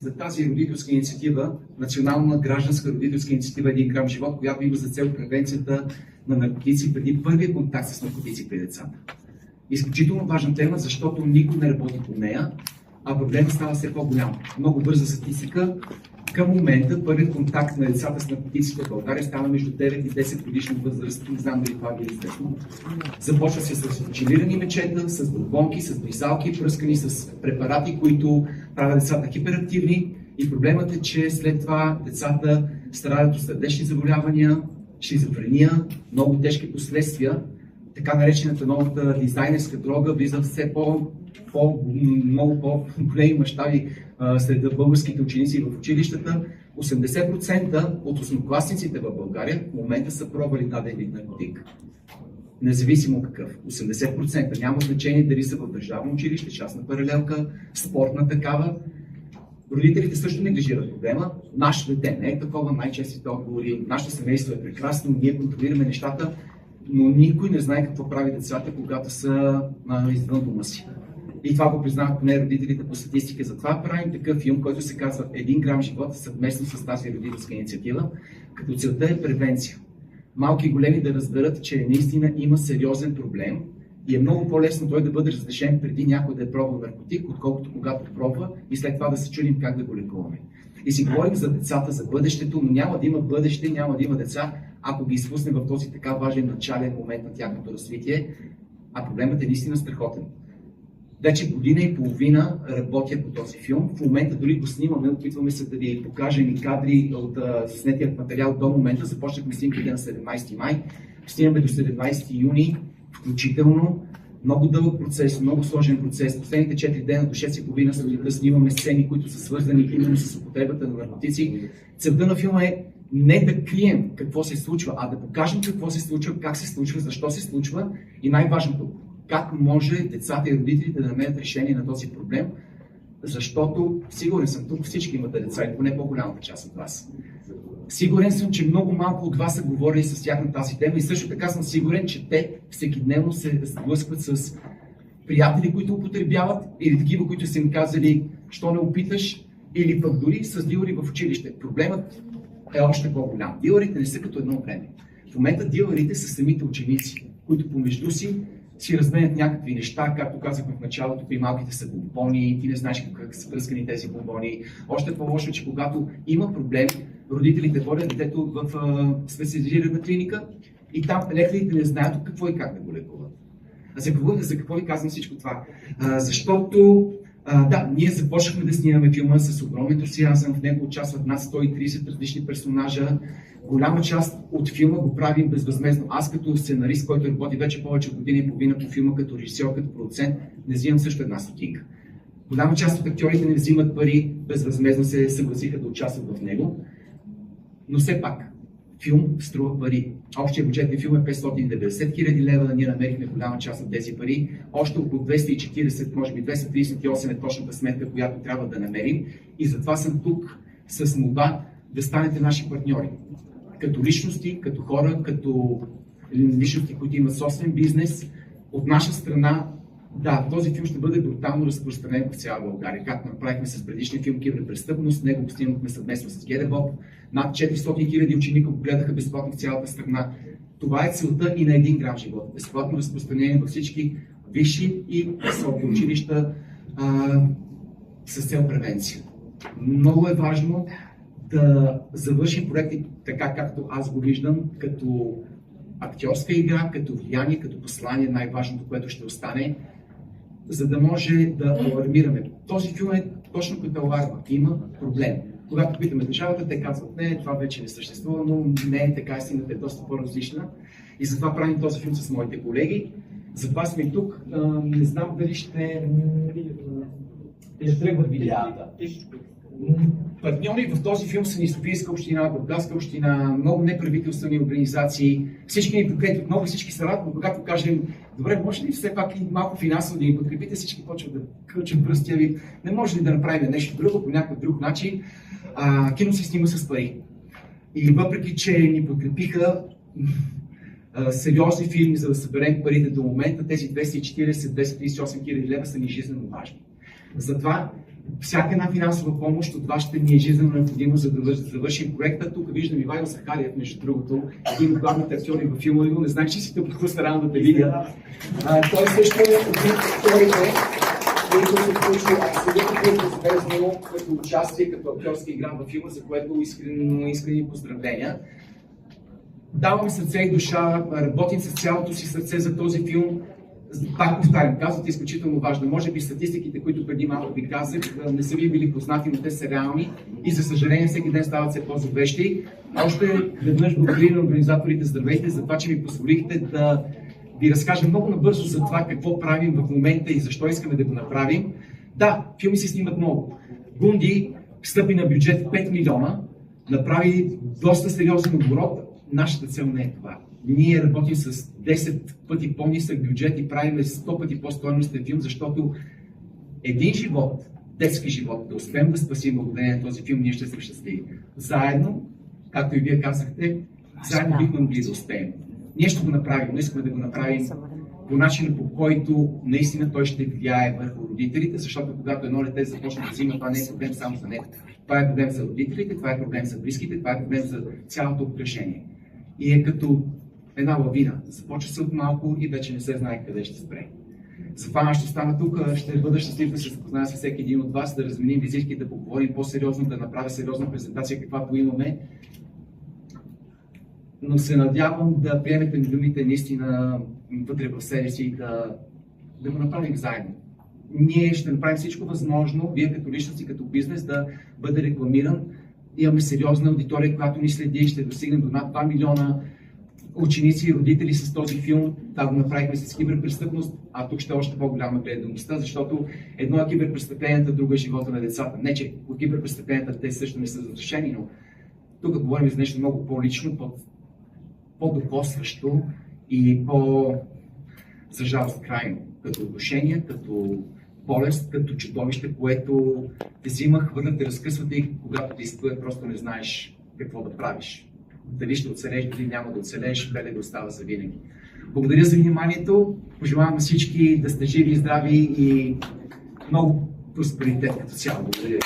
За тази родителска инициатива, национална гражданска родителска инициатива Един грам живот, която има за цел превенцията на наркотици преди първия контакт с наркотици при децата. Изключително важна тема, защото никой не работи по нея, а проблемът става все по-голям. Много бърза статистика. Към момента първият контакт на децата с наркотиците в България става между 9 и 10 годишна възраст. Не знам дали това ви е известно. Започва се с очилирани мечета, с бурбонки, с бризалки, пръскани с препарати, които правят децата хиперактивни. И проблемът е, че след това децата страдат от сърдечни заболявания, шизофрения, много тежки последствия. Така наречената новата дизайнерска дрога влиза все много по-големи мащаби сред българските ученици в училищата. 80% от осмокласниците в България в момента са пробвали даден вид наркотик. Независимо какъв. 80%. Няма значение дали са в държавно училище, частна паралелка, спортна такава. Родителите също неглижират проблема. Нашето дете не е такова, най-честите отговори. Нашето семейство е прекрасно, ние контролираме нещата, но никой не знае какво прави децата, когато са извън дома си. И това го признават поне родителите по статистика. Затова правим такъв филм, който се казва Един грам живот, съвместно с тази родителска инициатива, като целта е превенция. Малки и големи да разберат, че наистина има сериозен проблем и е много по-лесно той да бъде разрешен преди някой да е пробвал наркотик, отколкото когато пробва и след това да се чудим как да го лекуваме. И си говорим за децата, за бъдещето, но няма да има бъдеще, няма да има деца, ако ги изпуснем в този така важен начален момент на тяхното развитие, а проблемът е наистина страхотен. Вече година и половина работя по този филм. В момента дори го снимаме, опитваме се да ви покажем и кадри от снетият материал до момента. Започнахме снимките на 17 май, снимаме до 17 юни, включително. Много дълъг процес, много сложен процес. Последните 4 дена до 6,5 сутринта снимаме сцени, които са свързани именно с употребата на наркотици. Целта на филма е не да крием какво се случва, а да покажем какво се случва, как се случва, защо се случва и най-важното, как може децата и родителите да намерят решение на този проблем, защото сигурен съм, тук всички имате деца и поне по-голямата част от вас. Сигурен съм, че много малко от вас са говорили с тях на тази тема и също така съм сигурен, че те всекидневно се сблъскват с приятели, които употребяват или такива, които са им казали, що не опиташ, или пък дори с дилъри в училище. Проблемът е още по-голям. Дилърите не са като едно време. В момента дилърите са самите ученици, които помежду си разменят някакви неща, както казахме в началото, при малките са бомбони, ти не знаеш как са пръскани тези бомбони. Още по-лошо, че когато има проблем, родителите водят детето в специализирана клиника и там лекарите не знаят какво и как да го лекуват. За какво ви казвам всичко това? Защото ние започнахме да снимаме филма с огромен ентусиазъм, в него участват над 130 различни персонажа. Голяма част от филма го правим безвъзмездно. Аз като сценарист, който работи вече повече от година и половина по филма, като режисьор, като продуцент, не взимам също една стотинка. Голяма част от актьорите не взимат пари, безвъзмездно се съгласиха да участват в него. Но все пак, филм струва пари. Общия бюджет на филм е 590 хиляди лева, ние намерихме голяма част от тези пари. Още около 240, може би 238 е точната сметка, която трябва да намерим. И затова съм тук с молба да станете наши партньори. Като личности, като хора, като личности, които имат собствен бизнес. От наша страна, този филм ще бъде брутално разпространен в цяла България, както направихме с предишния филм Киберпрестъпност, него го снимахме съвместно с ГДБОП. Над 400 хиляди ученика го гледаха безплатно в цялата страна. Това е целта и на Един грам живот. Безплатно разпространение във всички висши и високи училища с цел превенция. Много е важно да завършим проекти така, както аз го виждам, като актьорска игра, като влияние, като послание, най-важното, което ще остане, за да може да алармираме. Този филм е точно като аларма. Има проблем. Когато питаме държавата, те казват, не, това вече не съществува, но не е така, истината е доста по-различна. И затова правим този филм с моите колеги. Затова сме тук. Не знам дали ще тръгват видеята. Партньори в този филм са ни Софийска община, Бургаска община, много неправителствени организации. Всички ни подкрепят, много всички се радват, когато кажем, добре, може ли все пак и малко финансово да ни подкрепите, всички почват да кълчат пръстия ви, не може ли да направим нещо друго по някакъв друг начин. Кино се снима с пари. И въпреки, че ни подкрепиха сериозни фирми, за да съберем парите до момента, тези 240-238 хиляди лева са ни жизненно важни. Затова Всяка една финансова помощ от вас ще ни е жизненно необходимо, за да завършим проекта. Тук виждам Ивайло Сахариев, между другото, един от главните актьори във филма. Не знаеш, че си те пропусна рано да те видя. Той също е един от акторите, които се включи абсолютно безвезно като участие, като актьорска игра във филма, за което искрени поздравления. Даваме сърце и душа, работим с цялото си сърце за този филм. Пак повтарям, казват изключително важно. Може би статистиките, които преди малко ви казах, не са ви били познати, но те са реални и за съжаление всеки ден стават все по-зловещи. Още веднъж благодаря на организаторите, здравейте, за това, че ми позволихте да ви разкажа много набързо за това какво правим в момента и защо искаме да го направим. Да, филми се снимат много. Бунди стъпи на бюджет 5 милиона, направи доста сериозен оборот. Нашата цел не е това. Ние работим с 10 пъти по-нисък бюджет и правим 100 пъти по-стойностен филм, защото един живот, детски живот, да успеем да спасим благодарение на този филм, ние ще сме щастливи. Заедно, както и вие казахте, заедно бихме могли да успеем. Ние ще го направим, но искаме да го направим по начина, по който наистина той ще влияе върху родителите, защото когато едно дете започне да взима, това не е проблем само за него. Това е проблем за родителите, това е проблем за близките, това е проблем за цялото обкръжение. И е като една лавина. Започва се от малко и вече не се знае къде ще спре. Затова аз ще остана тук, ще бъда щастлив да се запозная с всеки един от вас, да разменим визитки, да поговорим по-сериозно, да направя сериозна презентация, каквато имаме. Но се надявам да приемете думите наистина вътре в себе си и да го направим заедно. Ние ще направим всичко възможно, вие като личност и като бизнес да бъде рекламиран. Имаме сериозна аудитория, която ни следи и ще достигнем до над 2 милиона ученици и родители с този филм. Да, го направихме с киберпрестъпност, а тук ще е още по-голяма гледността, защото едно е киберпрестъпленията, друго е живота на децата. Не, че от киберпрестъпленията те също не са разрешени, но тук говорим за нещо много по-лично, по-докосващо и за жалост крайно. Като отношение, като болест, като чудовище, което те взима, хвърля, те разкъсвате и когато те изплъе, просто не знаеш какво да правиш. Дали ще оцелееш, дали няма да оцелееш, беле да остава за винаги. Благодаря за вниманието. Пожелавам на всички да сте живи и здрави и много просперитет като цяло. Благодаря.